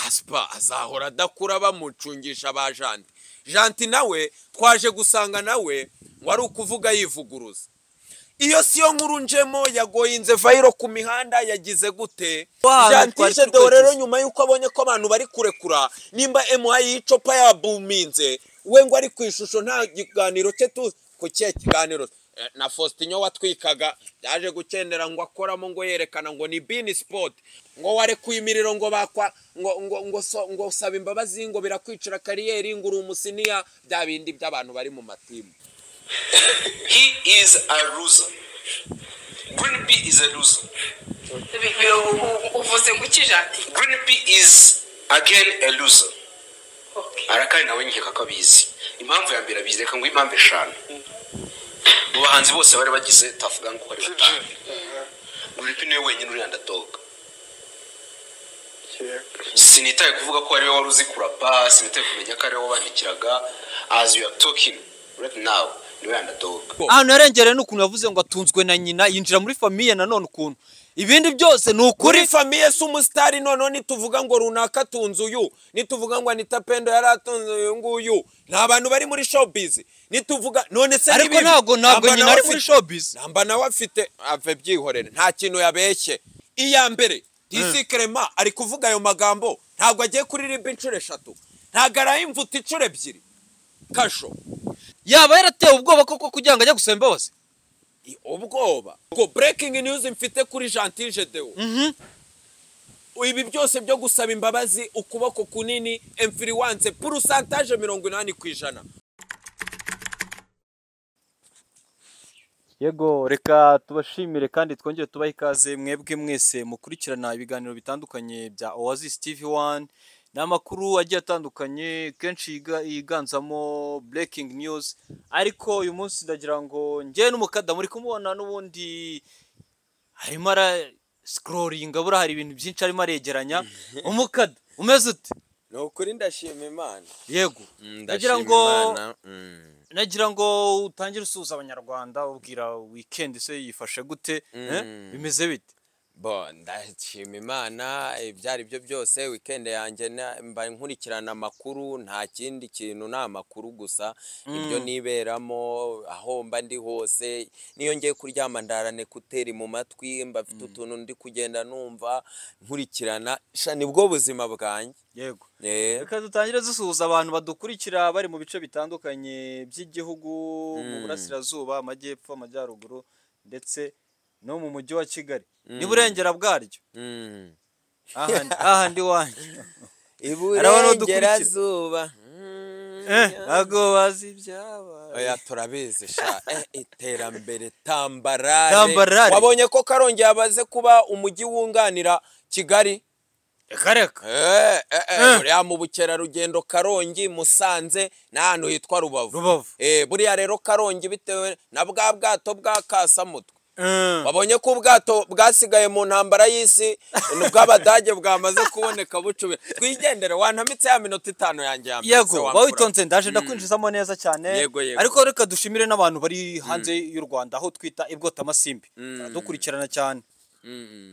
Kaspa azahora adakura bamucungisha abajanti. Janti nawe twaje gusanga nawe wari ukuvuga yivuguruza. Iyo siyo nkuru njemo yagoyinze Vairo ku mihanda yagize gute? Jantishe de rero nyuma yuko abonye ko abantu bari kurekura nimba MI yicopa yabuminze we ngo ari kwishusho nta giganiro cye tu ku cye kiganiro na Faustinho watwikaga yaje gucendera ngo akoramo ngo yerekana ngo ni Bean Sport ngo ware kwimiriro ngo bakwa ngo saba imbabazi ngo birakwicira kariyeri ngo uri umusiniya bya bindi by'abantu bari mu matimu. He is a loser. Green P is a loser. Green P is again a loser. Arakari nawe nkeka ko abizi. Impamvu ya mbere abizi reka ngo impamvu eshanu. Mu bahanzi bose bari bagize tavuga ngo ari batanu. Green P niwe wenyine uri underdog. Sinitaye kuvuga ko ari we wari uzi kurapa, sinitaye kumenya ko ari we wabandikiraga. As you are talking right now, niwe underdog. Narengere n'ukuntu yavuze ngo atunzwe na nyina yinjira muri famille nanone ukuntu ibindi byose ni ukuri famille sumustar none nituvuga ngo runaka tunzu uyu nituvuga ngo Anita Pendo yaratunze uyu nguyu nta bantu bari muri showbiz nituvuga none se ariko ntago nyina ari muri showbiz namba nawe afite ave byihorere nta kintu yabeshye iya mbere DC Clement ari kuvuga ayo magambo ntago agiye kuririmba incuro eshatu ntago arayimvuta incuro ebyiri kasho yaba yaratewe ubwoba koko kugira ngo ajye gusaba imbabazi ubwoba ngo breaking news mfite kuri Gentil Gedeon ibi byose byo gusaba imbabazi ukuboko kunini influence pourcentage 80%. Yego reka tubashimire kandi twongere tubaha ikaze mwebwe mwese mukurikirana ibiganiro bitandukanye bya Oasis TV1 n'amakuru agiye atandukanye kenshi yiganzamo breaking news ariko uyu munsi ndagira ngo ngiye n'umukada muri kumubona n'ubundi harimo ara scrolling abura hari ibintu byinshi arimo aregeranya umukada umeze ute no kuri ndashima Imana yego nagira ngo utangire usuza abanyarwanda ubwira weekend se yifashe gute bimeze bite bo ndashima Imana ibyari byo byose weekend yanjye mba nkurikirana amakuru nta kindi kintu na makuru gusa ibyo niberamo aho mba ndi hose niyo ngiye kuryama ndarane kuteri mu matwi mba mfite utuntu ndi kugenda numva nkurikirana nibwo buzima bwanjye. Yego reka dutangire dusuhuza abantu badukurikira bari mu bice bitandukanye by'igihugu mu burasirazuba amajyepfo amajyaruguru ndetse no mu mujyi wa Kigali ni burengera bwaryo aha ndi wanje iburengerazuba ago bazi byaba oya turabizi sha iterambere tambarare wabonye ko Karongi yabaze kuba umujyi wunganira Kigali kareka buriya mu bukerarugendo Karongi Musanze n'ahantu hitwa Rubavu buriya rero Karongi bitewe na bwa bwato bwa Kasamutwe wabonye ko ubwato bwasigaye mu ntambara y'isi n'ubw'Abadage bwamaze kuboneka bucube twigendere wantamitse ya minota 5 yanjye yambere yego bawitonze ndaje ndakwinjizamo neza cyane ariko reka dushimire n'abantu bari hanze y'u Rwanda aho twita ibwota amasimbi dukurikirana cyane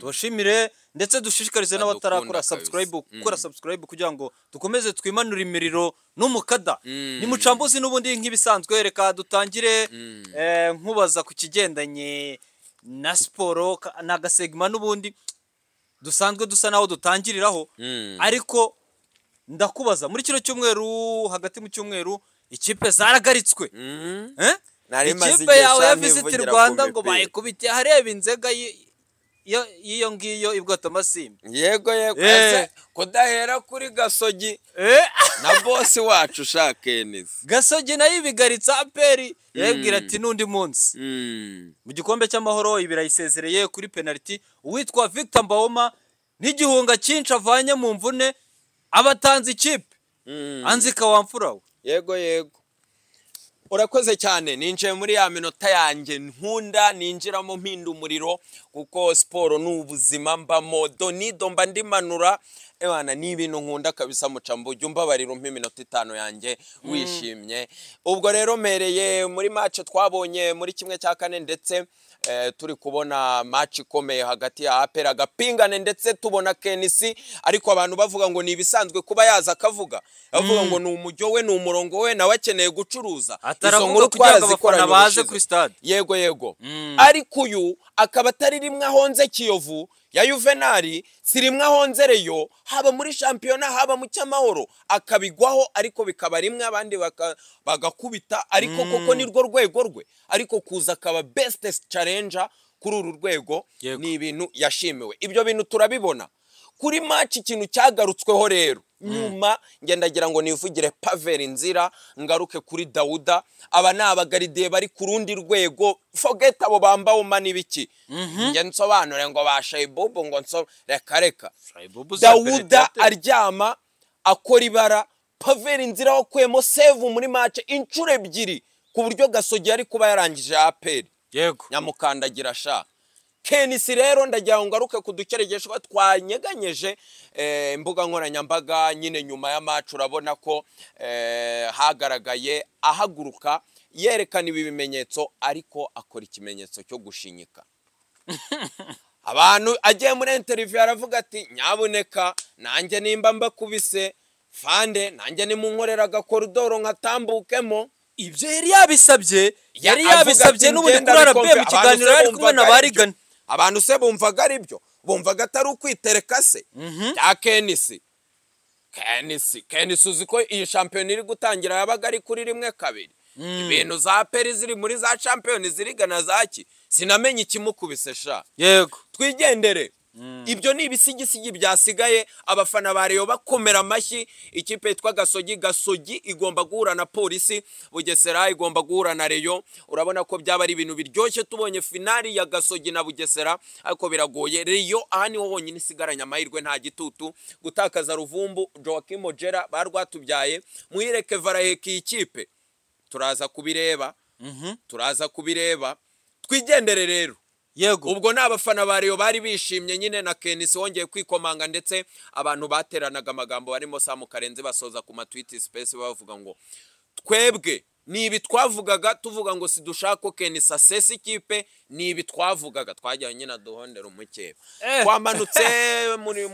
tubashimire ndetse dushishikarize n'abatarakora subscribe kugira ngo dukomeze twimanura imiriro n'umukada ni mucambuzi n'ubundi nk'ibisanzwe reka dutangire nkubaza ku kigendanye na siporo n'agasegma n'ubundi dusanzwe dusa naho dutangiriraho ariko ndakubaza muri kino cyumweru hagati mu cyumweru ikipe zaragaritswe ikipe yawe ya Visit Rwanda ngo bayikubite hareba inzega iyo ngiyo ibwota amasimbi yego kudahera kuri Gasogi na boss wacu Shakeneza Gasogi nayo ibigaritsa aperi yabwira ati nundi munsi mu gikombe cy'amahoro ibirayisezereye kuri penalty uwitwa Victor Mbawoma n'igihunga cyinshi avanye mu mvune abatanze ikipe anzika wamfurawe yego urakoze cyane ninjiye muri ya minota yanjye nkunda ninjiramo mpinda umuriro kuko siporo n'ubuzima mbamo donido mba ndimanura ebana ni ibintu nkunda kabisa mucambo ujya umbabarira umpa iminota 5 yanjye wishimye. Ubwo rero mereye muri match twabonye muri kimwe cya kane ndetse turi kubona match ikomeye hagati ya APR agapingane ndetse tubona KNC ariko abantu bavuga ngo ni ibisanzwe kuba yaza akavuga bavuga ngo ni umujyo we ni umurongo we nawe akeneye gucuruza izo nkuru twarazikora baze kuri stade yego ariko uyu akaba atari rimwe ahonze Kiyovu ya Juvenal sirimwe ahonze Reyo haba muri championnat haba mu cyamahoro akabigwaho ariko bikaba rimwe abandi bagakubita ariko koko ni rwo rwego rwe ariko kuza akaba best challenger kuri uru rwego ni ibintu yashimiwe. Ibyo bintu turabibona kuri match ikintu cyagarutsweho rero nyuma ngendagira ngo nivugire Pavel Nzira ngaruke kuri Dauda aba nabagaridiye bari ku rundi rwego forget abo bambaho mani biki nge nsobanure ngo bashaye bobo ngo nso reka Dauda aryama akora ibara Pavel Nzira wakwemo save muri match incure ebyiri ku buryo Gasogi ari kuba yarangije APR nyamukandagira sha KNC rero ndagira ngo ngaruke kudukeregesho twanyeganyeje imbuga nkoranyambaga nyine nyuma ya match urabona ko hagaragaye ahaguruka yerekana ibi bimenyetso ariko akora ikimenyetso cyo gushinyika abantu agiye muri interview aravuga ati nyabuneka nanjye nimba mbakubise fande nanjye nimunkoreraga koridoro nkatambukemo ibyo yari yabisabye n'ubundi kuri RB mu kiganiro ari kumwe n'abarigana abantu se bumvaga aribyo bumvaga atari ukwitereka se ya KNC uziko iyi champion iri gutangira yabaga ari kuri rimwe kabiri ibintu za APR ziri muri za champion zirigana zaki sinamenye ikimukubise sha yego twigendere ibyo ni ibisigisigi byasigaye abafana bareyo bakomera amashyi ikipe yitwa Gasogi igomba guhura na Polisi Bugesera igomba guhura na Reyo urabona ko byaba ari ibintu biryoshye tubonye finali ya Gasogi na Bugesera ariko biragoye Reyo aha niho honyine isigaranya amahirwe nta gitutu gutakaza Ruvumbu Joaquim Ojera barwatubyaye muhireke varaheki ikipe turaza kubireba twigendere rero yego ubwo nabafana bariyo bari bishimye nyine na KNC wongeye kwikomanga ndetse abantu bateranaga amagambo barimo Samu Karenzi basoza ku matweet space bavuga ngo twebwe nibi twavugaga tuvuga ngo sidushaka ko KNC asesa ikipe nibi twavugaga twajyanye na duhondera umukeba twamanutse muri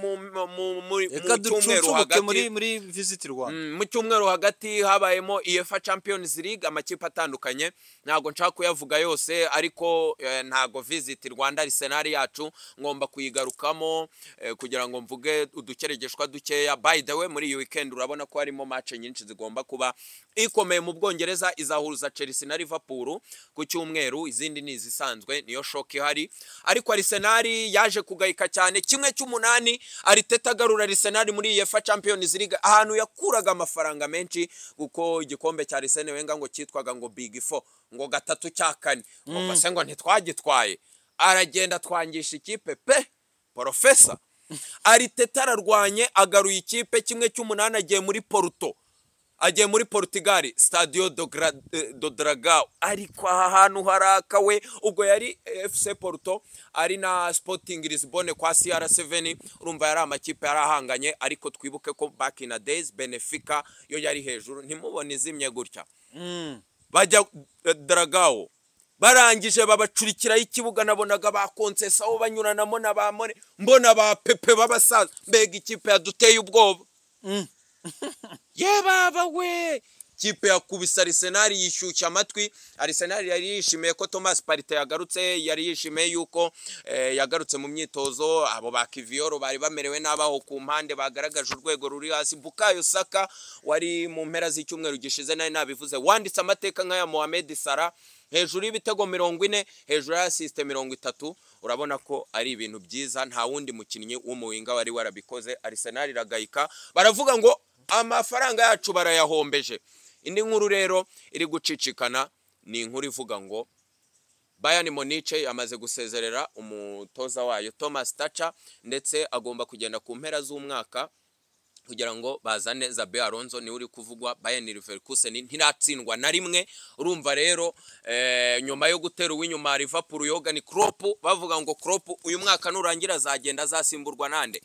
cyumweru hagati muri visit Rwanda mu cyumweru hagati habayemo UEFA Champions League amakipe atandukanye ntago nshaka kuyavuga yose ariko ntago visit Rwanda Arsenal yacu ngomba kuyigarukamo kugira ngo mvuge udukeregeshwa dukeya by the way muri iyi weekend urabona ko harimo match nyinshi zigomba kuba ikomeye mu Bwongereza izahuza Chelsea na Liverpool ku cyumweru izindi ni izisanzwe niyo shock ihari ariko Arsenal yaje kugayika cyane kimwe cy'umunani Arteta agarura Arsenal muri UEFA Champions League ahantu yakuraga amafaranga menshi kuko igikombe cya Arsene Wenger ngo cyitwaga ngo Big 4 ngo gatatu cya kane ngo se ngo ntitwagitwaye aragenda twangisha ikipe pe professor Arteta ararwanye agaruye ikipe kimwe cy'umunani agiye muri Porto agiye muri Portugal Stadio do Dragao ariko aha hantu harakawe ubwo yari FC Porto ari na Sporting Lisbon kwa CR7 urumva yari amakipe yarahanganye ariko twibuke ko back in the days Benfica yo yari hejuru ntimubone izimye gutya bajya Dragao barangije babacurikira ikibuga nabonaga bakonsesa aho banyuranamo nabamone mbona ba Pepe babasaza mbega ikipe yaduteye ubwoba ye baba we kipe yakubisa Arsenal yishyushya amatwi Arsenal yari yishimiye ko Thomas Partey yagarutse yari yishimiye yuko yagarutse mu myitozo abo ba Kivioro bari bamerewe nabaho ku mpande bagaragaje urwego ruri hasi Bukayo Saka wari mu mpera z'icyumweru gishize nayo nabivuze wanditse amateka nk'aya Mohamed Salah hejuru y'ibitego 40 hejuru ya assist 30 urabona ko ari ibintu byiza nta wundi mukinnyi w'umuwinga wari warabikoze Arsenal iragayika baravuga ngo amafaranga yacu barayahombeje indi nkuru rero iri gucicikana ni inkuru ivuga ngo Bayern Munich yamaze gusezerera umutoza wayo Thomas Tuchel ndetse agomba kugenda ku mpera z'umwaka kugira ngo bazane Xabi Alonso ni uri kuvugwa Bayern Leverkusen ntiratsindwa na rimwe urumva rero nyuma yo gutera uw'inyuma Liverpool Jurgen Klopp bavuga ngo Klopp uyu mwaka nurangira azagenda azasimburwa nande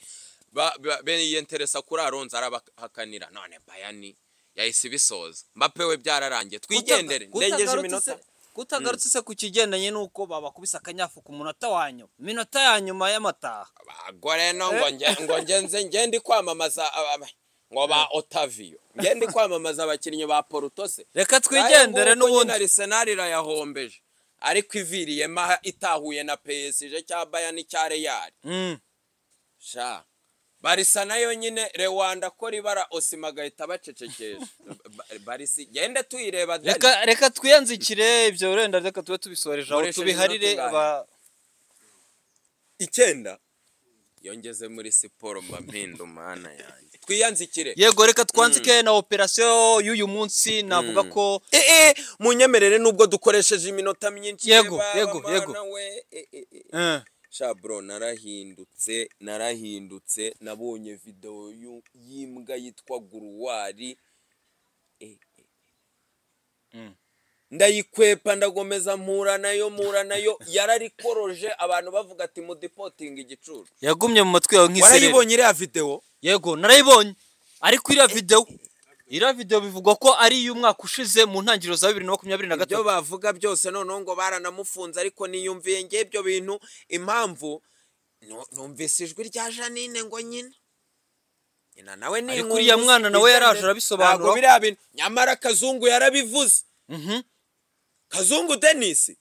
biyenteresa kuri Alonso arabahakanira none Bayani yahise ibisoza Mbappe we byararangiye twigendere ndengeje iminota kutagarutse se ku kigendanye nuko babakubisa akanyafu ku munota wanyu minota ya nyuma y'amataha bagore no ngo ngenze ngende kwamamaza ngo ba Otavio ngende kwamamaza abakinnyi ba Porto se reka twigendere n'ubundi Arsenal irayahombeje ariko iviriye itahuye na PSG cya Bayern cya Real sha Barisa nayo nyine Rwanda ko ribara Osima gahita bacecekesha Barisi gende tuyireba reka twiyanzikire ibyo urenda reka tube tubisoreje aho tubiharire icyenda yongeze muri siporo mpindu mana yanjye twiyanzikire yego reka twanzike na operation y'uyu munsi navuga ko munyemerere nubwo dukoresheje iminota myinshi yego Shabro narahindutse nabonye video y'imbwa yitwa Guruwari ndayikwepa ndagomeza mpura nayo yararikoroje abantu bavuga ati mu deporting igicuru yagumye mu matwi yawe nk'isereri warayibonye iriya video yego narayibonye ariko iriya video bivugwa ko ari y'umwaka ushize mu ntangiriro za 2023 ibyo bavuga byose none ngo baranamufunze ariko niyumviye nge ibyo bintu impamvu numvise ijwi rya Janine ngo nyina nawe ni ariko uriya mwana nawe yaraje arabisobanura ntabwo biriya bintu nyamara Kazungu yarabivuze Kazungu Denis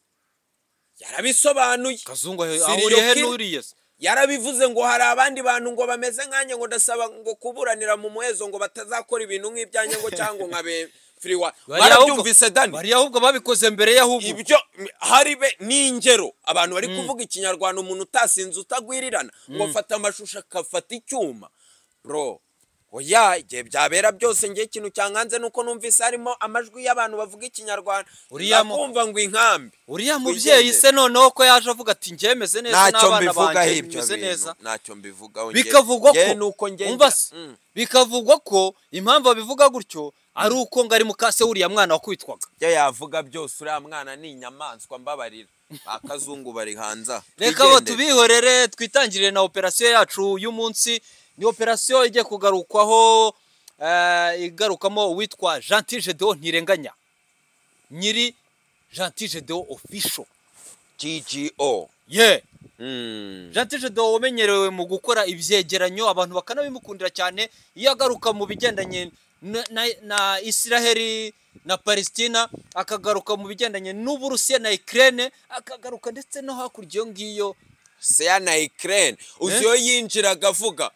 yarabisobanuye Kazungu ahuriye he n'uriya yarabivuze ngo hari abandi bantu ngo bameze nkanye ngo ndasaba ngo kuburanira mu muhezo ngo batazakora ibintu nk'ibyanjye ngo cyangwa nkabe friwa barabyumvise Dani bari ahubwo babikoze mbere y'ahubwo ibyo haribe n'ingero abantu bari kuvuga ikinyarwanda umuntu utasinze utagwirirana ngo fata amashusho akafata icyuma bro oya igihe byabera byose ngiye ikintu cyanganze nuko numvise harimo amajwi y'abantu bavuga ikinyarwanda kumva ngo inkambi uriya mubyeyi se noneho ko yaje avuga ati njemeze neza n'abana banjye bimeze neza ntacyo mbivugaho bikavugwa ko impamvu babivuga gutyo ari uko ngari mukase uriya mwana wakubitwaga byo yavuga byose uriya mwana ni inyamaswa mbabarira Akazungu bari hanza reka bo tubihorere twitangirire na operation yacu y'umunsi ni operation igiye kugarukwaho igarukamo witwa Gentil Gedeon Ntirenganya nyiri Gentil Gedeon official GGO Gentil Gedeon umenyerewe mu gukora ibyegeranyo abantu bakanabimukundira cyane iyo agaruka mu bigendanye na Israel na Palestina akagaruka mu bigendanye n'Uburusiya na Ukraine akagaruka ndetse no hakurya ngiyo Seya na Ukraine uziyo yinjiraga avuga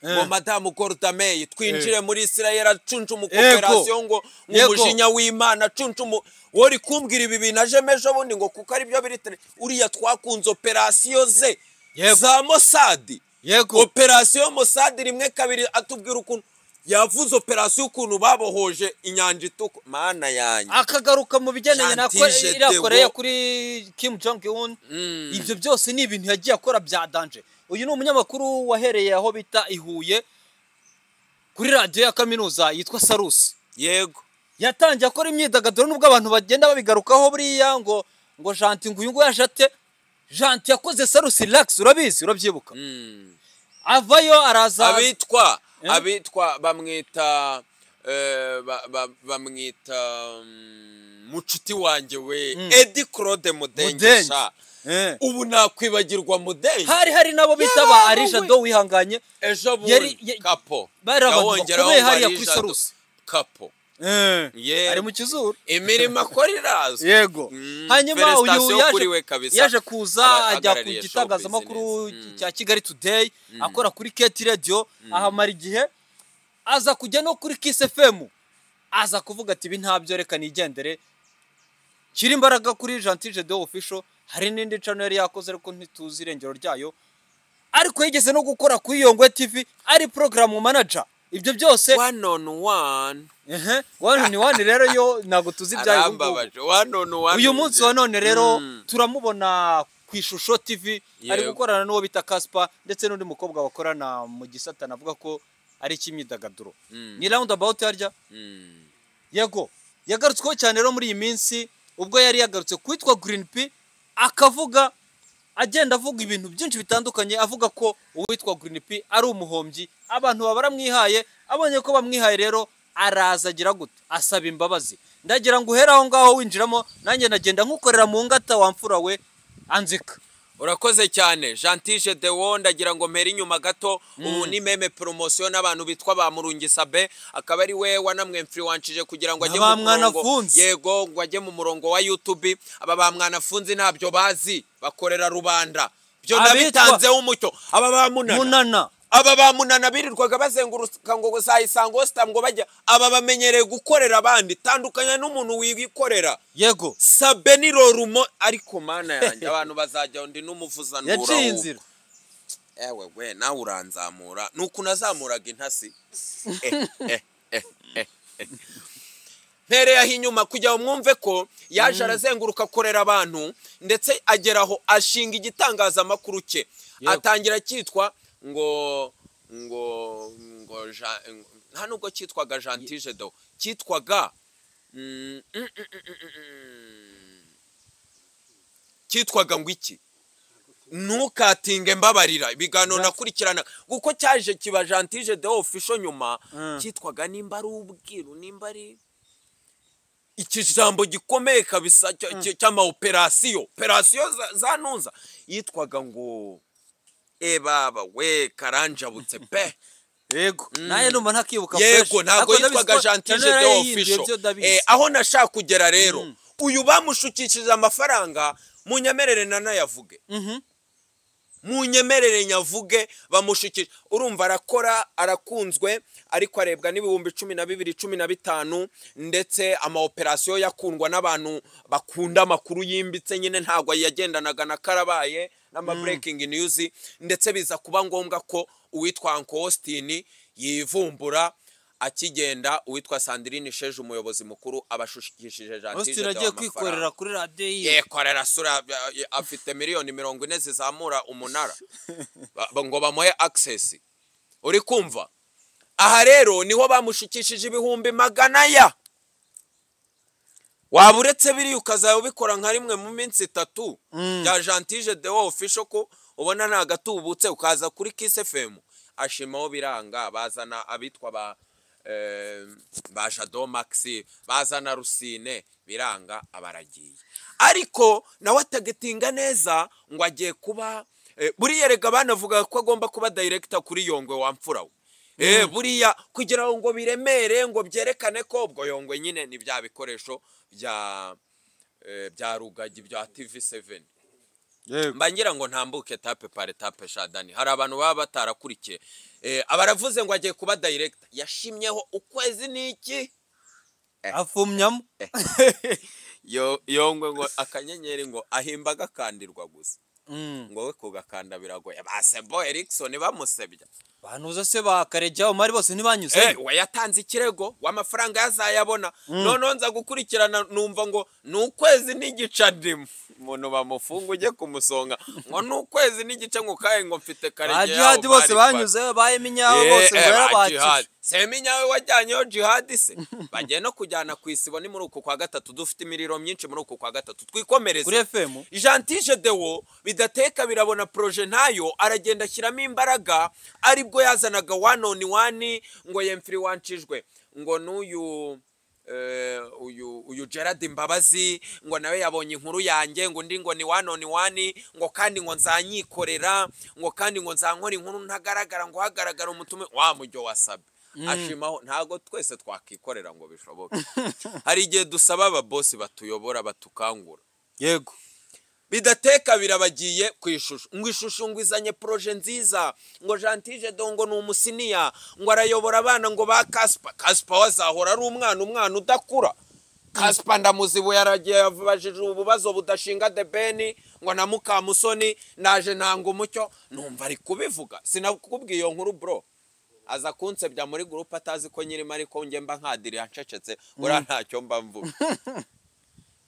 ngo Madamu Gortamey twinjire muri Israel acunca mu cooperation ngo umujinya w'Imana acunca wori kumbwira ibi bintu aje mejo bundi ngo kuko ari byo biri uriya twakunze operation ze za Mossad operation Mossad rimwe kabiri atubwira ukuntu yavuze operation ukuntu babohoje inyanja ituko mana yanyu akagaruka mu bijyanye na Korea kuri Kim Jong Un ibyo byose ni ibintu yagiye akora bya danger uyu ni umunyamakuru wahereye aho bita Ihuye kuri radio ya kaminuza yitwa Sarusi yego yatangiye akora imyidagaduro nubwo abantu bagenda babigarukaho buriya ngo Gentil nguyu ngo yajate Gentil yakoze Sarusi relax urabizi urabyibuka avayo araza abitwa bamwita mucuti wanjye we Eddie Claude Mudengesha ubu nakwibagirwa Mudenge hari nabo bitaba ari Jado wihanganye ejo bundi kapo barabongeraho hariya kuri Sarusi kapo ari mu kizuru imirimo akora irazo yego hanyuma uyu yaje kuza ajya ku gitangazamakuru cya Kigali Today akora kuri Keti Radio ahamara igihe aza kujya no kuri Kiss FM aza kuvuga ati ibi ntabyo reka nigendere kiri imbaraga kuri Gentil Gedeon official hari n'indi channel yakoze ariko ntituzi irengero ryayo ariko yigeze no gukora kuri Yongwe TV ari program manager ibyo byose one on one rero yo nago tuzi byayo uyu munsi wa none rero turamubona ku ishusho TV ari gukorana n'uwo bita Kaspa ndetse n'undi mukobwa bakorana mu gisata navuga ko ari kimyidagaduro ni roundabout harya yego yagarutsweho cyane rero muri iyi minsi ubwo yari yagarutse kwitwa Green P akavuga agenda avuga ibintu byinshi bitandukanye avuga ko uwitwa Green P ari umuhombyi abantu babaramwihaye abonye ko bamwihaye rero araza agira gute asaba imbabazi ndagira ngo uhera aho ngaho winjiramo nanjye nagenda nkukorera mu ngata wamfura we anzika urakoze cyane Gentile Deo ndagira ngo mpera inyuma gato ubu ni meme promotion n'abantu bitwa ba Murungisabe akaba ari we wanamwe influenceje kugira ngo ajye mu murongo yego ngo ajye mu murongo wa YouTube aba ba mwanafunzi ntabyo bazi bakorera rubanda byo nabitanzeho umucyo aba ba munana aba ba munana birirwaga bazenguruka ngo Isango Star ngo bajya aba bamenyereye gukorera abandi tandukanya n'umuntu wigikorera yego Sabe ni rorumo ariko mana yanjye abantu bazajya undi n'umuvuza ndura yaciye inzira ewe we nawe uranzamura nuko nazamuraga intasi Mpere inyuma kujya umwumve ko yaje arazenguruka akorera abantu ndetse ageraho ashinga igitangaza makuru cye atangira cyitwa ngo nta nubwo cyitwaga Gentile Deo cyitwaga ngo iki ntukatinge mbabarira ibiganiro nakurikirana kuko cyaje kiba Gentile Deo official nyuma cyitwaga nimba ari ubwiru nimba ari ikijambo gikomeye kabisa cy'ama operation za nunza yitwaga ngo baba we karanjabutse pe yego naye numva ntakibuka yego ntago yitwaga Gentile Deo official aho nashaka kugera rero uyu bamushukishije amafaranga munyemerere nanayavuge munyemerere nyavuge bamushikije urumva arakora arakunzwe ariko arebwa n'ibihumbi 12-15 ndetse ama operation yakundwa n'abantu bakunda makuru yimbitse nyine ntago yagendanaga na karabaye n'ama breaking news ndetse biza kuba ngombwa ko uwitwa Uncle Austin yivumbura akigenda uwitwa Sandrine Sheje umuyobozi mukuru abashushikishije Gentile Deo kwikorera kuri radio yekorera sura afite miliyoni 40 zizamura umunara ngo bamuhe access uri kumva aha rero niho bamushikishije ibihumbi magana ya waburetse biri ukazayo bikora nka rimwe mu minsi 3 ya Gentile Deo official ko ubona nta gatubutse ukaza kuri Kiss FM ashimaho biranga bazana abitwa ba Shadow Maxi bazana Rusine biranga abaragiye ariko nawe atagetinga neza ngo agiye kuba buriya rega banavuga ko agomba kuba director kuri Yongwe wamfura we buriya kugira ngo biremere ngo byerekane ko ubwo Yongwe nyine ni bya bikoresho bya rugagi bya TV7 mbangira ngo ntambuke tape pare tape shadani hari abantu baba batarakurikiye abaravuze ngo agiye kuba director yashimyeho ukwezi niki afumyamo Yongwe ngo akanyenyeri ngo ahimba gakandirwa gusa ngo we kugakanda biragoye basebo Erikson bamusebya banuza se bakarejaho mari bose ntibanyuze we yatanze ikirego w'amafaranga yazayabona none nza gukurikirana numva ngo n'ukwezi n'igica ndimo umuntu bamufunga ujye kumusonga ngo n'ukwezi n'igice ngo kaye ngo mfite kareje jihad bose banyuze bayeminyaho bose ngo yarabakije seminyawe wajyanyeho jihad se bagiye no kujyana ku isibo ni muri uko kwa gatatu dufite imiriro myinshi muri uko kwa gatatu twikomereze kuri FM Gentile Deo bidateka birabona projet ntayo aragenda ashyiramo imbaraga aribwo yazanaga 1-on-1 ngo yemfiriwancijwe ngo n'uyu uyu Gerard Mbabazi ngo nawe yabonye inkuru yanjye ngo ndi ngo ni 1-on-1 ngo kandi ngo nzanyikorera ngo kandi ngo nzankora inkuru ntagaragara ngo hagaragara umutume wa mujyo wasabe ashimaho ntago twese twakikorera ngo bishoboke hari igihe dusaba aba boss batuyobora batukangura yego bidateka birabagiye kwishusho ngo ishusho ngwizanye projet nziza ngo Gentile Deo ngo n'umusiniya ngo arayobora abana ngo ba Casper wazahora ari umwana udakura Casper ndamuzibu yaragiye yavajije ububazo budashinga de Beni ngo na Mukamusoni naje ntango umucyo numva ari kubivuga sinakubwiye iyo nkuru bro aza kunsebya muri group atazi ko nyirimo ariko nge mba nkadiri yancecetse ura ntacyo mba mvuga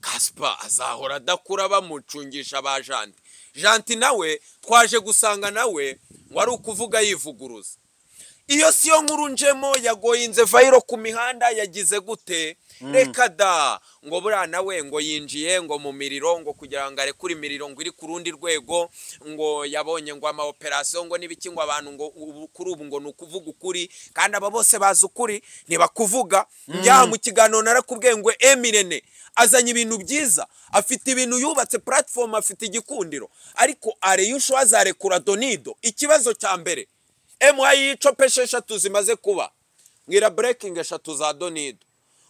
Casper azahora adakura bamucungisha ba Gentile nawe twaje gusanga nawe wari ukuvuga yivuguruza iyo siyo nkuru njemo yagoyinze viral ku mihanda yagize gute reka da ngo buriya nawe ngo yinjiye ngo mu miriro ngo kugira ngo arekure imiriro ngo iri ku rundi rwego ngo yabonye ngo ama operation ngo n'ibiki ngo abantu ngo kuri ubu ngo nukuvuga ukuri kandi aba bose bazi ukuri ntibakuvuga njya mu kiganiro narakubwiye ngo Emirene azanye ibintu byiza afite ibintu yubatse platform afite igikundiro ariko areyusho azarekura Donido ikibazo cya mbere MY Chope eshatu zimaze kuba ngira breaking eshatu za Donido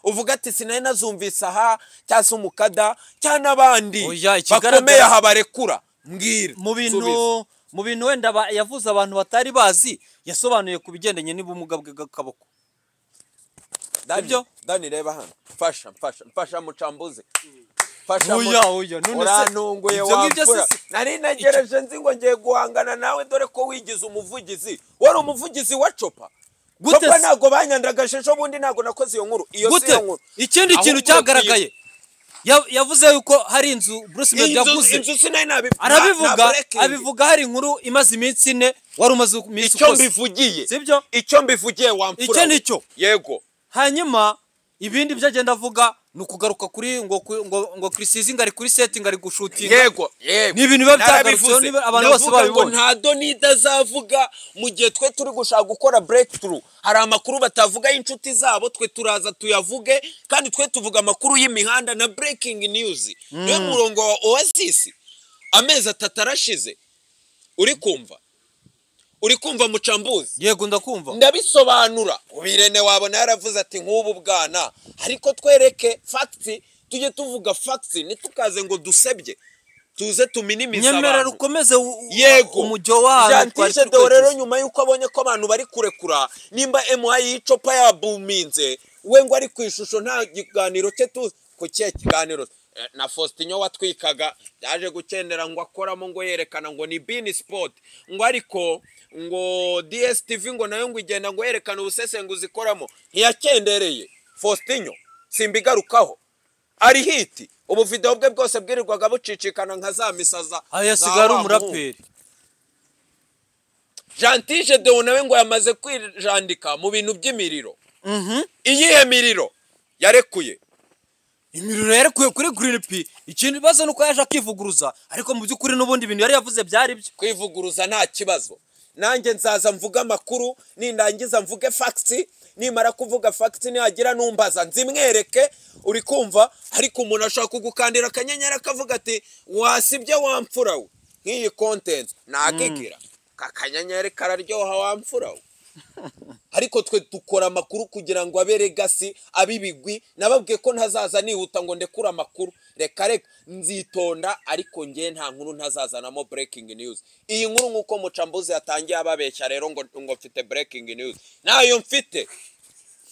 uvuga ati sinari nazumvise aha cyase umukada cyane abandi bakomeye aha barekura mbwira mu bintu wenda yavuze abantu batari bazi yasobanuye ku bigendanye n'ubumuga bwe gakaboko Dani reba hano fasha mucambuze oya urantunguye wapfura nari nagereje nzi ngo ngiye guhangana nawe dore ko wigize umuvugizi wari umuvugizi wa Chopa Chopa ntago banyandagaje ejo bundi ntago nakoze iyo nkuru iyo si nkuru ikindi kintu cyagaragaye yavuze yuko hari inzu Bruce Melody yaguze inzu sinari nabi abivuga hari inkuru imaze iminsi 4 wari umaze iminsi icyo mbivugiye sibyo icyo mbivugiye wamfura icyo nicyo yego hanyuma ibindi byagenda avuga nukugaruka kuri ngo Chrisizi ngari kuri setting ari gushutinga yego ni ibintu biba byagarutse abantu bose babibona nta Donido azavuga mu gihe twe turi gushaka gukora breakthrough hari amakuru batavuga y'inshuti zabo twe turaza tuyavuge kandi twe tuvuga amakuru y'imihanda na breaking news niyo murongo wa Oasis amezi 3 arashize uri kumva mucambuzi yego ndakumva ndabisobanura ubirene wabona yaravuze ati nk'ubu bwana ariko twereke facts tujye tuvuga facts nitukaze ngo dusebye tuze tuminimiza abantu nyemera rukomeze yego umujyo w'ahantu twatise do rero nyuma yuko abonye ko abantu bari kurekura nimba MY Chopa yabuminze we ngo ari kwishusho nta kiganiro cye tu ku cye kiganiro na Faustinho watwikaga yaje gukendera ngo akoramo ngo yerekana ngo ni Bean Sport ngo ariko ngo DSTV ngo nayo ngo igenda ngo yerekana ubusesenguzi ikoramo ntiyakendereye Faustinho simbigarukaho ari hiti ubu video bwe bwose bwirirwaga bucicikana nka za misaza ayasigara umuraperi Gentile de nawe ngo yamaze kwijandika mu bintu by'imiriro iyihe miriro yarekuye imiriro yarekuye kuri Green P ikindi bazo nuko yaje akivuguruza ariko mu byukuri n'ubundi bintu yari yavuze byari byo kwivuguruza nta kibazo nanjye nzaza mvuga makuru nindangiza mvuge facts nimara kuvuga facts nihagira numbaza nzimwereke uri kumva ariko umuntu ashaka kugukandira akanyenyera akavuga ati wasibye wamfura we nk'iyi content nagigira kakanyenyeri kararyoha wamfura we ariko twe dukora amakuru kugira ngo abe legacy abibigwi nababwiye ko ntazaza nihuta ngo ndekura amakuru reka nzitonda ariko ngiye nta nkuru ntazazanamo breaking news iyi nkuru nkuko mucambuzi yatangiye ababeshya rero ngo mfite breaking news nayo mfite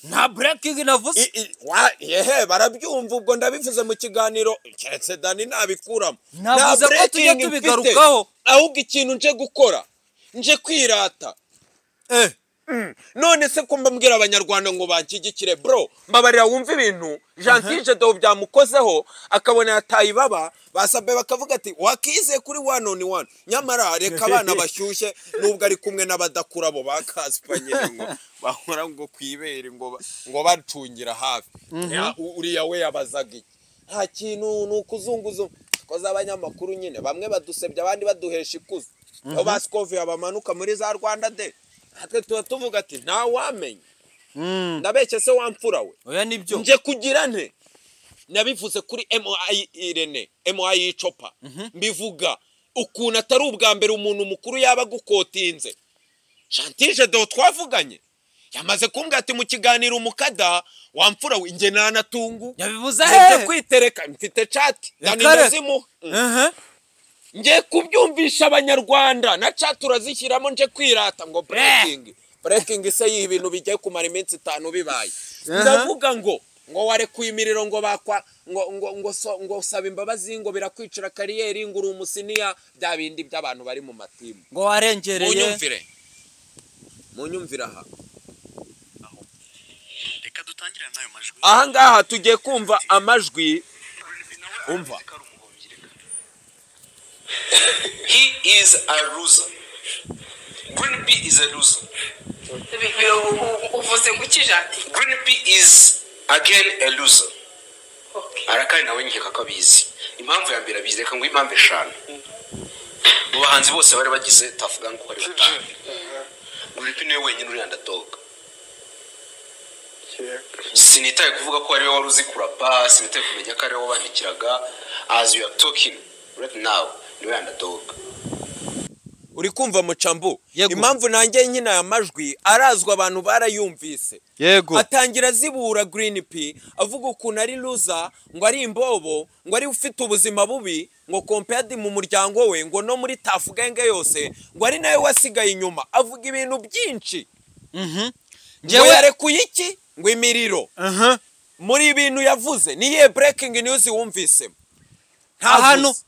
nta breaking navuze barabyumva ubwo ndabivuze mu kiganiro keretse Dani nabikuramo navuze ko tujye tubigarukaho ahubwo ikintu nje gukora nje kwirata none se ko mbabwira abanyarwanda ngo banshyigikire bro mbabarira wumva ibintu Gentile do byamukozeho akabona yataye baba basabe bakavuga ati wakize kuri 1-on-1 nyamara reka abana bashyushye nubwo ari kumwe n'abadakura bo bakasipanye ngo bahora ngo kwibere ngo bacungira hafi uriya we yabazaga nta kintu nukuzunguzo koza abanyamakuru nyine bamwe badusebya abandi baduhesha ikuzo aho baskovi abamanuka muri za Rwanda de hatwe tuvuga ati nta wamenye ndabeke se wamfura we oya nibyo nje kugira nte nabivuze kuri MY Chopa mbivuga ukuntu atari ubwa mbere umuntu mukuru yaba gukotinze Gentile do twavuganye yamaze kumbwira ati mu kiganiro umukada wamfura we nge nanatungu yabivuze kwitereka mfite chat Dani ndazimu nje kubyumvisha abanyarwanda na chat turazishyiramo nje kwirata ngo breaking se y'ibintu bigiye kumara iminsi 5 bibaye ndavuga ngo warekuye imiriro ngo bakwa ngo saba imbabazi ngo birakwicira kariyeri ngo uri umusiniya bya bindi by'abantu bari mu matimu ngo warengereye munyumvira aha reka dutangirane nayo majwi aha ngaha tugiye kumva amajwi umva He is a loser. Green P is a loser. uvuze ngo iki Gentile Green P is again a loser. Arakari nawe nkeka ko abizi. Impamvu ya mbere abizi reka ngo impamvu eshanu. Mu bahanzi bose bari bagize Tuff Gang ko ari batanu. Green P niwe wenyine uri underdog. Sinitaye kuvuga ko ariwe wari uzi kurapa, sinitaye kumenya ko ariwe wabandikiraga. As you are talking right now, niwe underdog. Uri kumva Mucambu impamvu nanjye nkina ya majwi arazwa abantu barayumvise yego atangira zibura Green P avuga ukuntu ari loser ngo ari imbobo ngo ari ufite ubuzima bubi ngo compared mu muryango we ngo no muri Tuff Gang yose ngo ari nawe wasigaye inyuma avuga ibintu byinshi ngewe yarekuye iki ngo imiriro muri ibintu yavuze niye breaking news wumvise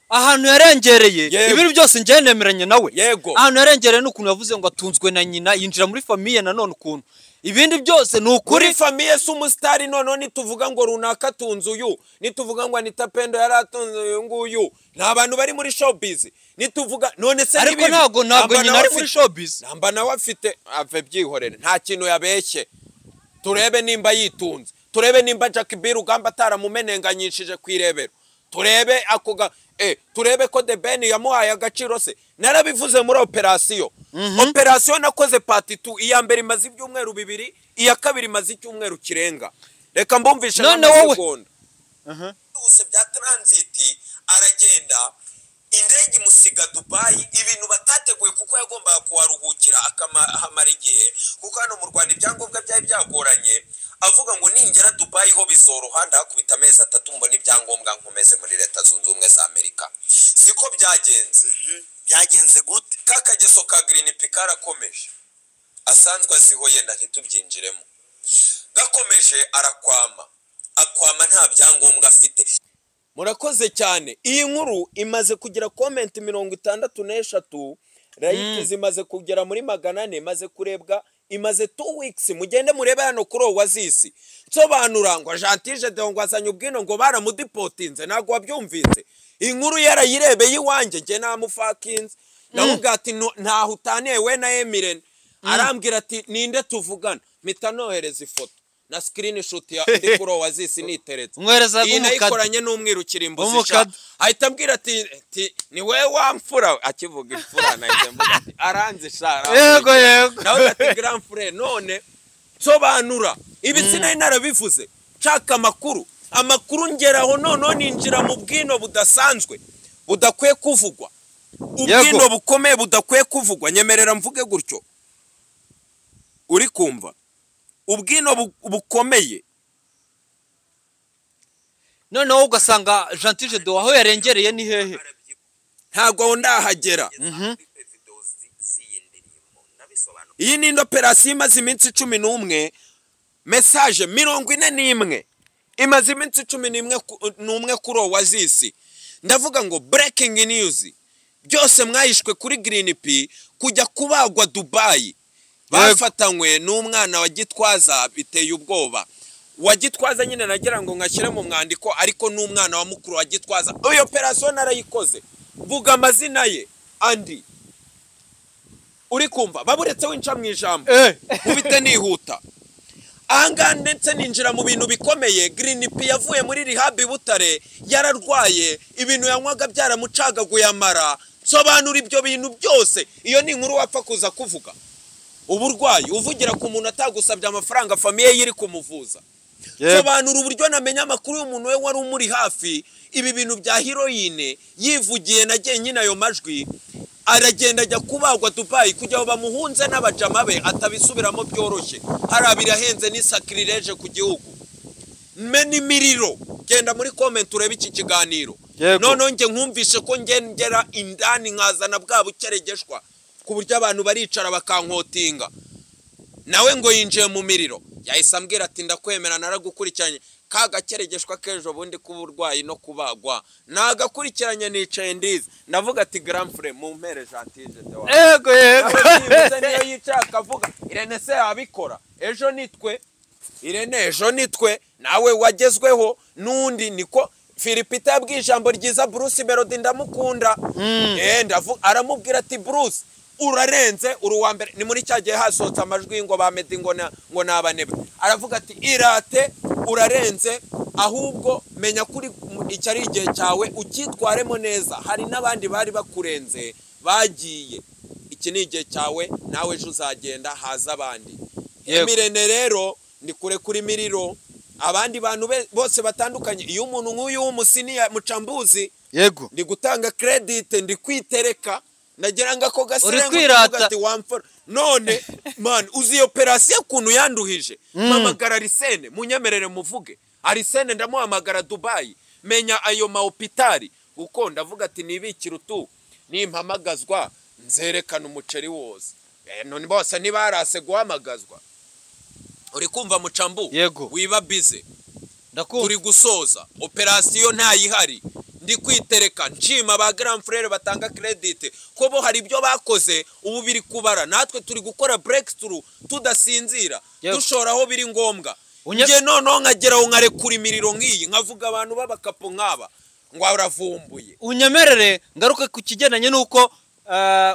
ahantu yarengereye ibintu byose ngiye nemeranye nawe ahantu yarengereye n'ukuntu yavuze ngo atunzwe na nyina yinjira muri famille nanone ukuntu ibindi byose ni ukuri famille sumustar none nituvuga ngo runaka tunzu uyu nituvuga ngo Anita Pendo yaratunze uyu nguyu nta bantu bari muri showbiz nituvuga none se ariko ntago nyina ari muri showbiz namba nawe afite ave byihorere nta kintu yabeshye turebe nimba yitunze turebe nimba Jack B Rugamba ataramumenenganyishije kwirebero turebe akoga turebe ko The Ben yamuhaye agaciro se narabivuze muri operation operation nakoze part 2 iya mbere imaze ibyumweru bibiri iya kabiri imaze icyumweru kirenga reka mbumvishe n'amasegonda bose bya transit aragenda indege musiga Dubai ibintu batateguye kuko yagombaga kuwaruhukira akahamara igihe kuko hano mu Rwanda ibyangombwa byari byagoranye avuga ngo ningera Dubai ho bizoroha ndakubita amezi 3 mbona ibyangombwa nkomeze muri Leta Zunze Ubumwe za Amerika siko byagenze gute kakageso ka Green P karakomeje asanzwe aziho yenda ntitubyinjiremo gakomeje akwama nta byangombwa afite murakoze cyane iyi nkuru imaze kugira comment 63 like zimaze kugera muri 400 maze kurebwa imaze 2 weeks mugende murebe hano kuri Oasis sobanura ngo Gentile de ngwazanye ubwino ngo baramudipotinze nago wabyumvise inkuru yarayirebeye iwanje nge namufakinze navuga ati ntaho utaniye we na Emiren arambwira ati ninde tuvugana mpita nohereza ifoto na screenshot ya kuri Oasis niteretse umwereza ikoranye n'umwirukira imbuzi ahita ambwira ati ni we wamfura akivuga imfura naje mvuga ati aranze shara yego nawe ati grand frère none sobanura ibitsina narabivuze chaka amakuru ngeraho none ninjira mu bwino budasanzwe budakwiye kuvugwa ubwino bukomeye budakwiye kuvugwa nyemerera mvuge gutyo uri kumva ubwino bukomeye none wowe ugasanga Gentile de waho yarengereye ni hehe ntago ndahagera iyi ni operation imaze iminsi 11 message 41 imaze iminsi 11 kuri Oasis ndavuga ngo breaking news byose mwahishwe kuri Green P kujya kubagwa Dubai bafatanywe n'umwana wa Gitwaza biteye ubwoba wa Gitwaza nyine nagira ngo nkashyire mu mwandiko ariko n'umwana wa mukuru wa Gitwaza iyo operation arayikoze vuga amazina ye andi uri kumva baburetse winca mu ijambo ubite nihuta anga ndetse ninjira mu bintu bikomeye Green P yavuye muri rehab Butare yararwaye ibintu yanywaga byaramucagaguye amara sobanura ibyo bintu byose iyo ni inkuru wapfa kuza kuvuga uburwayi uvugira ku muntu atagusabye amafaranga famille yiri kumuvuza sobanura uburyo namenya amakuru y'umuntu we wari umuri hafi ibi bintu bya heroine yivugiye nagiye nyina ayo majwi aragenda ajya kubagwa Dubai kujya bamuhunze n'abajama be atabisubiramo byoroshye harabira henze ni sacrilege ku gihugu meni miriro genda muri comment urebe iki kiganiro none nge nkumvishe ko ngera indani nkazana bwa bukeregeshwa ku buryo abantu baricara bakankotinga nawe ngo yinjiye mu miriro yahise ambwira ati ndakwemera naragukurikiranye kagakeregeshwa kejo bundi kuburwayi no kubagwa nagakurikiranye nicaye ndize ndavuga ati grand frère mu mpere Gentile de wa yego niyo yicara akavuga Irene se abikora ejo nitwe nawe wagezweho nundi niko Philipita yabwiye ijambo ryiza Bruce Melody ndamukunda ndavuga aramubwira ati Bruce urarenze uri uwa mbere. Ni muri cyagiye hasohotse amajwi ngo bamede ngo nabanebe, aravuga ati irate urarenze, ahubwo menya kuri icyo ari igihe cyawe ukitwaremo neza, hari n'abandi bari bakurenze bagiye, iki ni igihe cyawe nawe ejo uzagenda haza abandi. Emirene rero ndi kure kuri Miriro, abandi bantu bose batandukanye. Iyo umuntu nk'uyu w'umusiniya Mucambuzi yego ndi gutanga credit, ndi kwitereka, nagira ngo ako gaserengo ati wamfora none man uzi operation kuntu yanduhije. Mamagara Arsene munyemerere muvuge, Arsene ndamuhamagara Dubai, menya ayo ma hopitali uko ndavuga ati nibikira utu nimpamagazwa nzerekana umuceri wose. None bose nibarase guhamagazwa. Uri kumva Mucambu wiba bize, turi gusoza operation ntayihari, ndi kwitereka nshima ba grand frère batanga credit ko bo hari ibyo bakoze ubu biri kubara, natwe turi gukora breakthrough tudasinzira dushoraho biri ngombwa. Nge nono nkageraho nkarekura Imiriro nk'iyi nkavuga abantu babakapo nk'aba ngo aravumbuye. Unyemerere ngaruke ku kigendanye nuko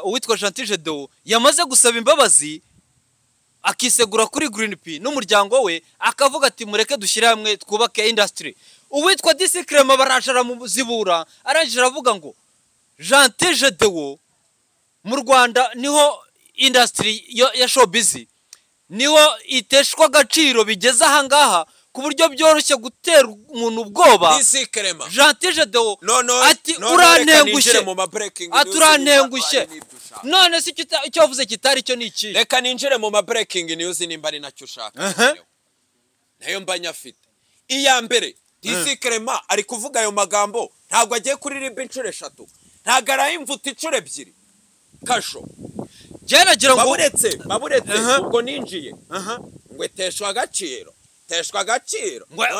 uwitwa Gentil Gedeon yamaze gusaba imbabazi akisegura kuri Green P n'umuryango we, akavuga ati mureke dushyire hamwe twubake industry. Uwitwa DC Clement barashara mu zibura arangije aravuga ngo Gentil Gedeon mu Rwanda niho industry ya showbiz niho iteshwa agaciro bigeze aha ngaha ku buryo byoroshye gutera umuntu ubwoba. DC Clement Gentil Gedeon ati urantengushe, aturantengushe. None si icyo wavuze kitari cyo ni iki? Reka ninjire mu ma breaking news nimba ari nacyo ushaka. Nayo mbanya afite iya mbere. DC Clement ari kuvuga ayo magambo ntabwo agiye kuririmba inshuro 3, ntabwo arayimvuta inshuro 2 kasho. Nagira ngo baburetse ubwo ninjiye ngo teshwa agaciro.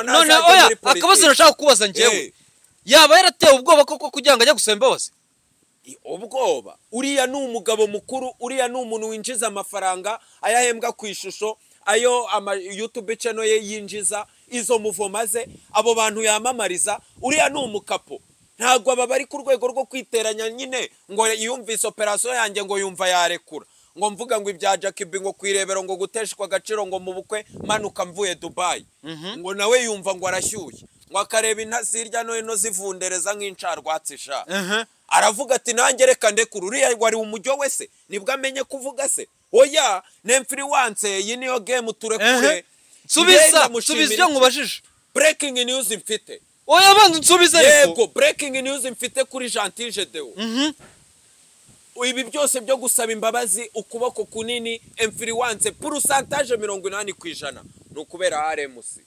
None oya akabazo nashaka kubaza ngewe, yaba yaratewe ubwoba koko kugira ngo ajye gusaba imbabazi? Ubwoba uriya ni umugabo mukuru, uriya ni umuntu winjiza amafaranga ayahembwa ku ishusho, ayo YouTube channel ye yinjiza, izo muvoma ze abo bantu yamamariza. Uriya ni umukapo, ntabwo aba bari ku rwego rwo kwiteranya nyine ngo yumvise operation yanjye ngo yumva yarekura, ngo mvuga ngo ibya Jackie B ngo kwirebero ngo guteshwa agaciro ngo mu bukwe manuka mvuye Dubai, ngo nawe yumva ngo arashyuye, ngo akareba intasi hirya no hino zivundereza nk'incarwatsi sha. Aravuga ati nanjye reka ndekura. Uriya wari umujyo wese nibwo amenye kuvuga se. Oya n'influence iyi niyo game turekure. Subiza ibyo nkubajije. Breaking news mfite. Oya bantu nsubiza ariko. Yego breaking news mfite kuri Gentil Gedeon. Ibi byose byo gusaba imbabazi ukuboko kunini influence pourcentage 80% nukubera RMC.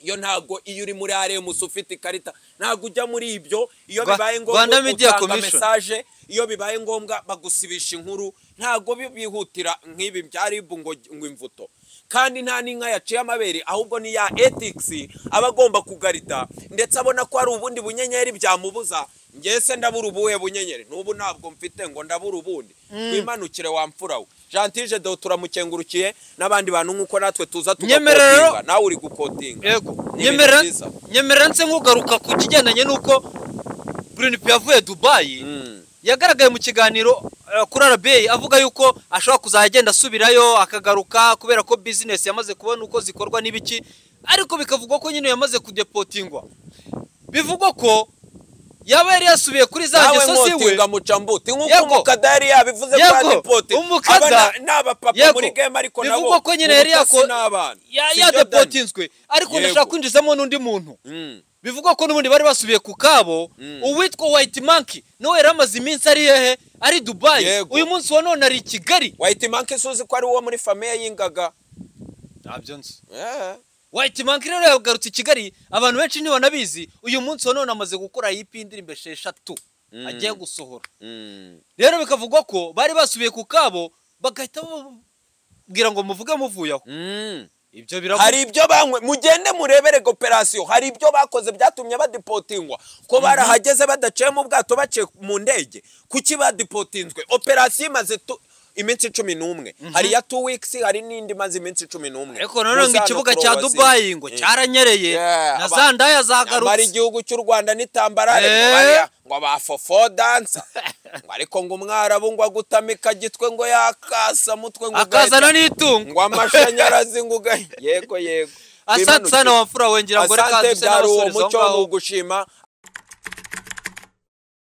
Iyo ntago iyo uri muri RMC ufite ikarita ntago ujya muri ibyo. Iyo bibaye ngombwa utanga message, iyo bibaye ngombwa bagusibisha inkuru, ntago bihutira nk'ibi byaribwo ngo imvuto. Kandi nta n'inka yaciye amabere, ahubwo ni ya ethics abagomba kugarita, ndetse abona ko ari ubundi bunyenyeri byamubuza. Ngese ndabura ubuhe bunyenyeri n'ubu ntabwo mfite ngo ndabura ubundi. Twimanukire wamfurawe. Gentil Gedeon turamukengurukiye n'abandi bantu nkuko natwe tuza tugakotinga, nawe uri gukotinga. Yego nyemerera nse nkugaruka ku kigendanye nuko Green P yavuye Dubai. Yagaragaye mu kiganiro kuri RBA avuga yuko ashobora kuzagenda asubirayo akagaruka kubera ko business yamaze kubona uko zikorwa n'ibiki, ariko bikavugwa ko nyine yamaze kudepotingwa. Bivugwa ko yaba yari yasubiye kuri za ngeso ziwe Mucambuti nkuko umukadari yabivuze kwa depote abana naba papa muri game, ariko nabo bivugwa ko nyine yari ya depotinzwe, ariko ndashaka kwinjizamo n'undi muntu. Bivugwa ko n'ubundi bari basubiye ku kabo. Uwitwa White Monkey no yaramaze iminsi ari hehe, ari Dubai. Uyu munsi wa none ari Kigali. White Monkey suzi ko ari uwo muri famille y'ingaga. Ntabyo nzi. White Monkey rero yagarutse Kigali, abantu benshi ni banabizi. Uyu munsi wa none amaze gukora yipindirimbe 6 agiye gusohora. Rero bikavugwa ko bari basubiye ku kabo bagahita babwira ngo muvuge muvuyaho. Ibyo biravuga hari ibyo banywe mugende murebere operation, hari ibyo bakoze byatumye badepotingwa ko barahageze badaciye mu bwato bace mu ndege. Kuki badepotinzwe? Operation maze iminsi 11 hari ya 2 weeks hari n'indi maze iminsi 11 ariko none ngo ikibuga cya Dubai ngo cyaranyereye na zandaya zagarutse bari igihugu cy'u Rwanda nitambarare ngo bafofo dance ariko ngo umwarabu ngo agutamika gitwe ngo yakasa mutwe ngo akazana n'itungo ngo amashanyarazi ngo yego asante sana wafura wengira ngo reka dusana uwo mucyo no gushima